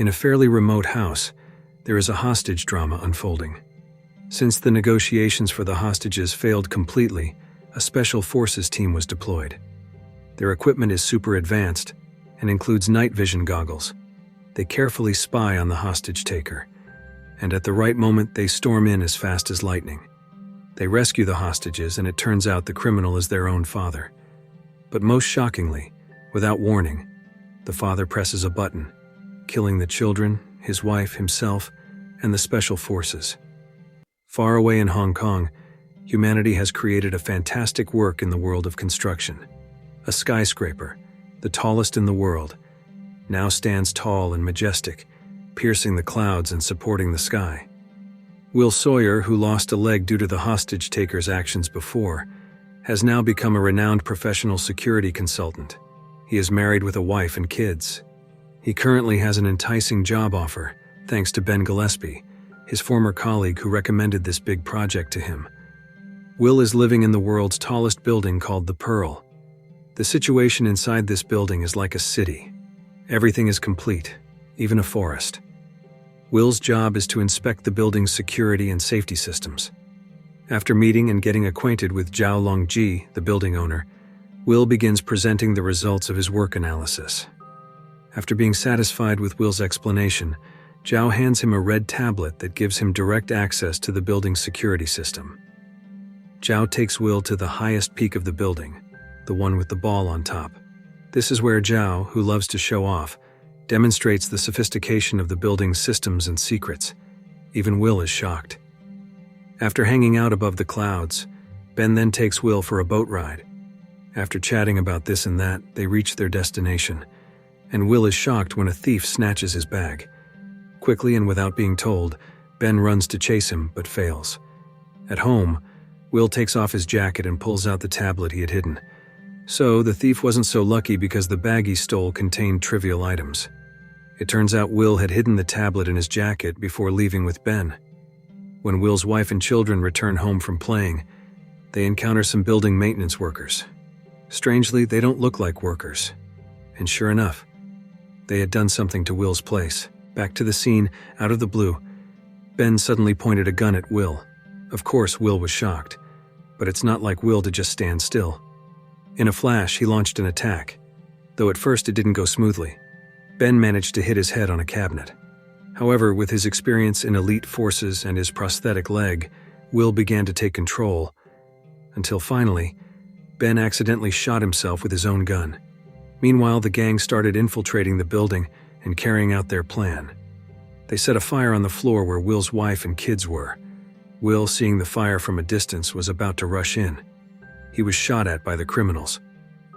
In a fairly remote house, there is a hostage drama unfolding. Since the negotiations for the hostages failed completely, a special forces team was deployed. Their equipment is super advanced and includes night vision goggles. They carefully spy on the hostage taker, and at the right moment they storm in as fast as lightning. They rescue the hostages, and it turns out the criminal is their own father. But most shockingly, without warning, the father presses a button, killing the children, his wife, himself, and the special forces. Far away in Hong Kong, humanity has created a fantastic work in the world of construction. A skyscraper, the tallest in the world, now stands tall and majestic, piercing the clouds and supporting the sky. Will Sawyer, who lost a leg due to the hostage taker's actions before, has now become a renowned professional security consultant. He is married with a wife and kids. He currently has an enticing job offer, thanks to Ben Gillespie, his former colleague who recommended this big project to him. Will is living in the world's tallest building called the Pearl. The situation inside this building is like a city. Everything is complete, even a forest. Will's job is to inspect the building's security and safety systems. After meeting and getting acquainted with Zhao Longji, the building owner, Will begins presenting the results of his work analysis. After being satisfied with Will's explanation, Zhao hands him a red tablet that gives him direct access to the building's security system. Zhao takes Will to the highest peak of the building, the one with the ball on top. This is where Zhao, who loves to show off, demonstrates the sophistication of the building's systems and secrets. Even Will is shocked. After hanging out above the clouds, Ben then takes Will for a boat ride. After chatting about this and that, they reach their destination, and Will is shocked when a thief snatches his bag. Quickly and without being told, Ben runs to chase him, but fails. At home, Will takes off his jacket and pulls out the tablet he had hidden. So, the thief wasn't so lucky because the bag he stole contained trivial items. It turns out Will had hidden the tablet in his jacket before leaving with Ben. When Will's wife and children return home from playing, they encounter some building maintenance workers. Strangely, they don't look like workers. And sure enough, they had done something to Will's place. Back to the scene, out of the blue, Ben suddenly pointed a gun at Will. Of course, Will was shocked, but it's not like Will to just stand still. In a flash, he launched an attack, though at first it didn't go smoothly. Ben managed to hit his head on a cabinet. However, with his experience in elite forces and his prosthetic leg, Will began to take control, until finally, Ben accidentally shot himself with his own gun. Meanwhile, the gang started infiltrating the building and carrying out their plan. They set a fire on the floor where Will's wife and kids were. Will, seeing the fire from a distance, was about to rush in. He was shot at by the criminals.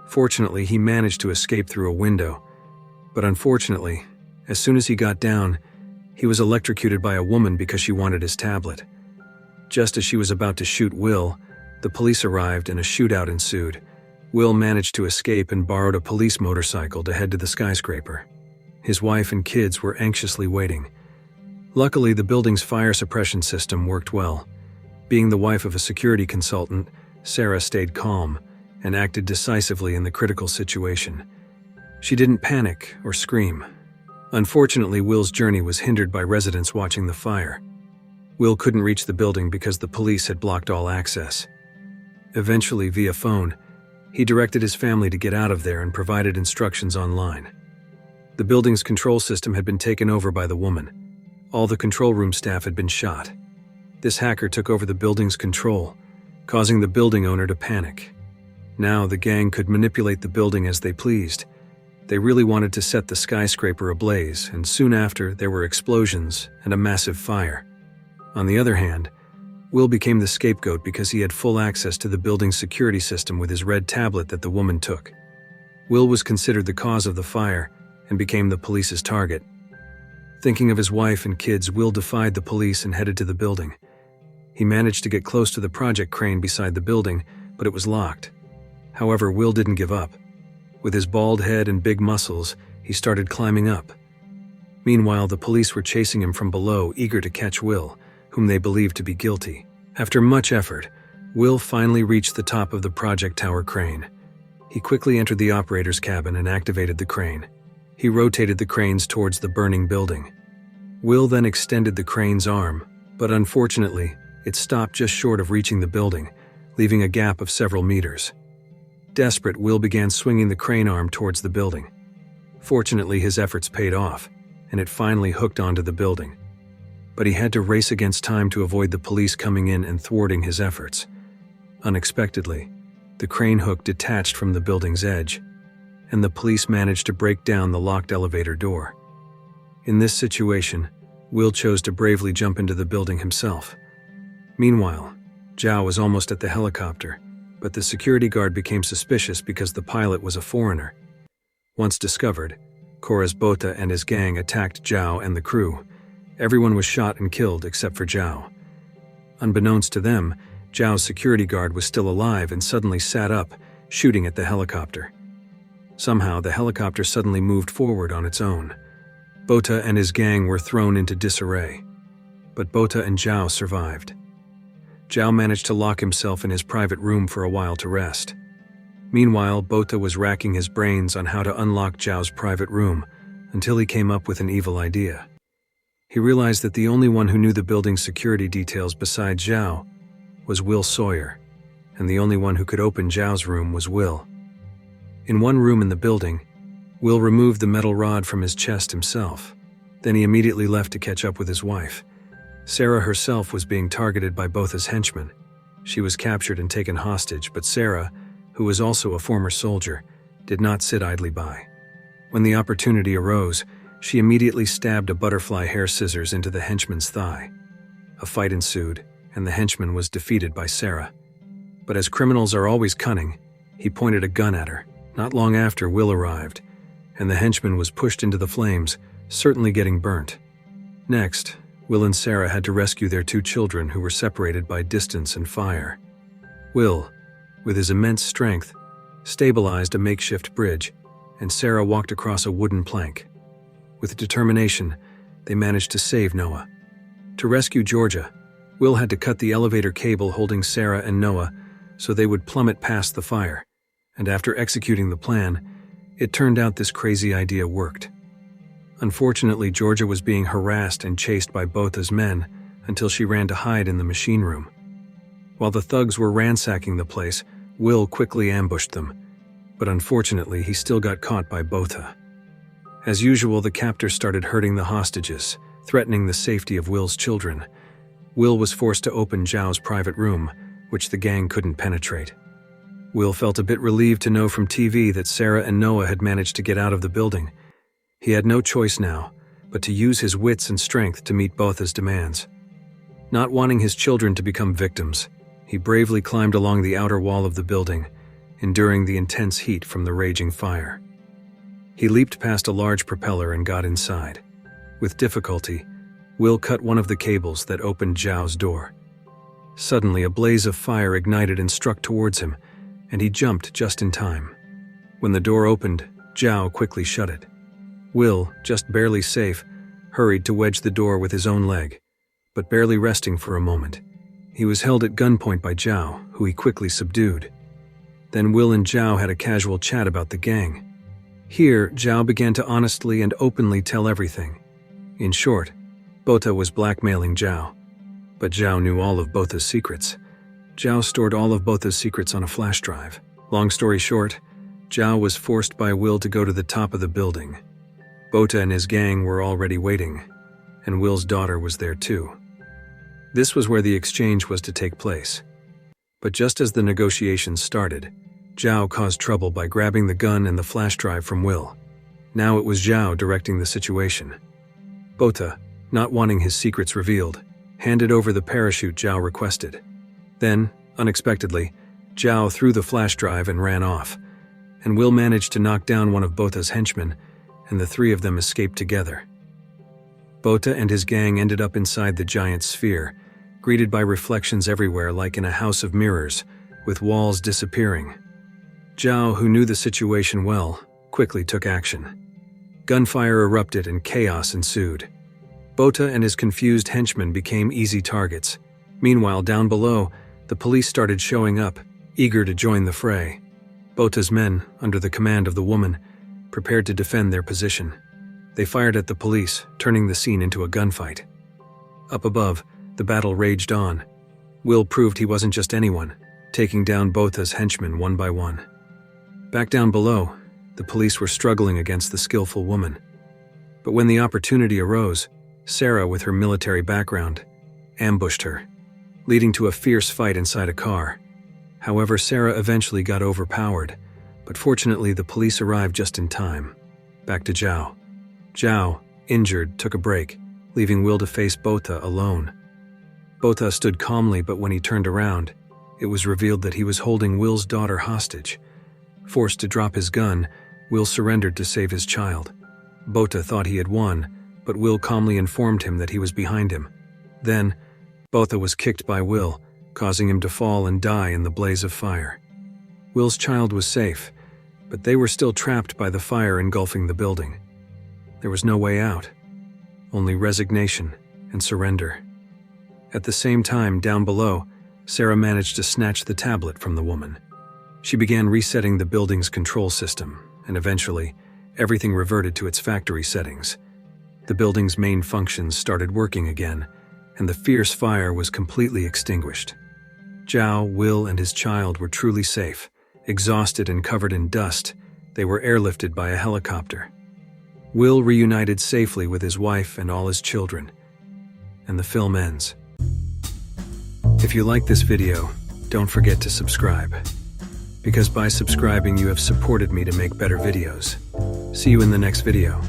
Fortunately, he managed to escape through a window, but unfortunately, as soon as he got down, he was electrocuted by a woman because she wanted his tablet. Just as she was about to shoot Will, the police arrived and a shootout ensued. Will managed to escape and borrowed a police motorcycle to head to the skyscraper. His wife and kids were anxiously waiting. Luckily, the building's fire suppression system worked well. Being the wife of a security consultant, Sarah stayed calm and acted decisively in the critical situation. She didn't panic or scream. Unfortunately, Will's journey was hindered by residents watching the fire. Will couldn't reach the building because the police had blocked all access. Eventually, via phone, he directed his family to get out of there and provided instructions online. The building's control system had been taken over by the woman. All the control room staff had been shot. This hacker took over the building's control, causing the building owner to panic. Now the gang could manipulate the building as they pleased. They really wanted to set the skyscraper ablaze, and soon after there were explosions and a massive fire. On the other hand, Will became the scapegoat because he had full access to the building's security system with his red tablet that the woman took. Will was considered the cause of the fire and became the police's target. Thinking of his wife and kids, Will defied the police and headed to the building. He managed to get close to the project crane beside the building, but it was locked. However, Will didn't give up. With his bald head and big muscles, he started climbing up. Meanwhile, the police were chasing him from below, eager to catch Will, whom they believed to be guilty. After much effort, Will finally reached the top of the project tower crane. He quickly entered the operator's cabin and activated the crane. He rotated the cranes towards the burning building. Will then extended the crane's arm, but unfortunately, it stopped just short of reaching the building, leaving a gap of several meters. Desperate, Will began swinging the crane arm towards the building. Fortunately, his efforts paid off, and it finally hooked onto the building. But he had to race against time to avoid the police coming in and thwarting his efforts. Unexpectedly, the crane hook detached from the building's edge, and the police managed to break down the locked elevator door. In this situation, Will chose to bravely jump into the building himself. Meanwhile, Zhao was almost at the helicopter, but the security guard became suspicious because the pilot was a foreigner. Once discovered, Kora's Bota and his gang attacked Zhao and the crew. Everyone was shot and killed except for Zhao. Unbeknownst to them, Zhao's security guard was still alive and suddenly sat up, shooting at the helicopter. Somehow, the helicopter suddenly moved forward on its own. Bota and his gang were thrown into disarray, but Bota and Zhao survived. Zhao managed to lock himself in his private room for a while to rest. Meanwhile, Bota was racking his brains on how to unlock Zhao's private room until he came up with an evil idea. He realized that the only one who knew the building's security details besides Zhao was Will Sawyer, and the only one who could open Zhao's room was Will. In one room in the building, Will removed the metal rod from his chest himself. Then he immediately left to catch up with his wife. Sarah herself was being targeted by both his henchmen. She was captured and taken hostage, but Sarah, who was also a former soldier, did not sit idly by. When the opportunity arose, she immediately stabbed a butterfly hair scissors into the henchman's thigh. A fight ensued, and the henchman was defeated by Sarah. But as criminals are always cunning, he pointed a gun at her. Not long after, Will arrived, and the henchman was pushed into the flames, certainly getting burnt. Next, Will and Sarah had to rescue their 2 children who were separated by distance and fire. Will, with his immense strength, stabilized a makeshift bridge, and Sarah walked across a wooden plank. With determination, they managed to save Noah. To rescue Georgia, Will had to cut the elevator cable holding Sarah and Noah so they would plummet past the fire, and after executing the plan, it turned out this crazy idea worked. Unfortunately, Georgia was being harassed and chased by Botha's men until she ran to hide in the machine room. While the thugs were ransacking the place, Will quickly ambushed them, but unfortunately he still got caught by Botha. As usual, the captors started hurting the hostages, threatening the safety of Will's children. Will was forced to open Zhao's private room, which the gang couldn't penetrate. Will felt a bit relieved to know from TV that Sarah and Noah had managed to get out of the building. He had no choice now, but to use his wits and strength to meet Botha's demands. Not wanting his children to become victims, he bravely climbed along the outer wall of the building, enduring the intense heat from the raging fire. He leaped past a large propeller and got inside. With difficulty, Will cut one of the cables that opened Zhao's door. Suddenly, a blaze of fire ignited and struck towards him, and he jumped just in time. When the door opened, Zhao quickly shut it. Will, just barely safe, hurried to wedge the door with his own leg, but barely resting for a moment. He was held at gunpoint by Zhao, who he quickly subdued. Then Will and Zhao had a casual chat about the gang. Here, Zhao began to honestly and openly tell everything. In short, Botha was blackmailing Zhao, but Zhao knew all of Botha's secrets. Zhao stored all of Botha's secrets on a flash drive. Long story short, Zhao was forced by Will to go to the top of the building. Botha and his gang were already waiting, and Will's daughter was there too. This was where the exchange was to take place. But just as the negotiations started, Zhao caused trouble by grabbing the gun and the flash drive from Will. Now it was Zhao directing the situation. Botha, not wanting his secrets revealed, handed over the parachute Zhao requested. Then, unexpectedly, Zhao threw the flash drive and ran off, and Will managed to knock down one of Botha's henchmen, and the 3 of them escaped together. Botha and his gang ended up inside the giant sphere, greeted by reflections everywhere like in a house of mirrors, with walls disappearing. Zhao, who knew the situation well, quickly took action. Gunfire erupted and chaos ensued. Botha and his confused henchmen became easy targets. Meanwhile, down below, the police started showing up, eager to join the fray. Botha's men, under the command of the woman, prepared to defend their position. They fired at the police, turning the scene into a gunfight. Up above, the battle raged on. Will proved he wasn't just anyone, taking down Botha's henchmen one by one. Back down below, the police were struggling against the skillful woman. But when the opportunity arose, Sarah, with her military background, ambushed her, leading to a fierce fight inside a car. However, Sarah eventually got overpowered, but fortunately the police arrived just in time. Back to Zhao. Zhao, injured, took a break, leaving Will to face Botha alone. Botha stood calmly, but when he turned around, it was revealed that he was holding Will's daughter hostage. Forced to drop his gun, Will surrendered to save his child. Botha thought he had won, but Will calmly informed him that he was behind him. Then, Botha was kicked by Will, causing him to fall and die in the blaze of fire. Will's child was safe, but they were still trapped by the fire engulfing the building. There was no way out, only resignation and surrender. At the same time, down below, Sarah managed to snatch the tablet from the woman. She began resetting the building's control system, and eventually, everything reverted to its factory settings. The building's main functions started working again, and the fierce fire was completely extinguished. Zhao, Will, and his child were truly safe. Exhausted and covered in dust, they were airlifted by a helicopter. Will reunited safely with his wife and all his children, and the film ends. If you like this video, don't forget to subscribe, because by subscribing you have supported me to make better videos. See you in the next video.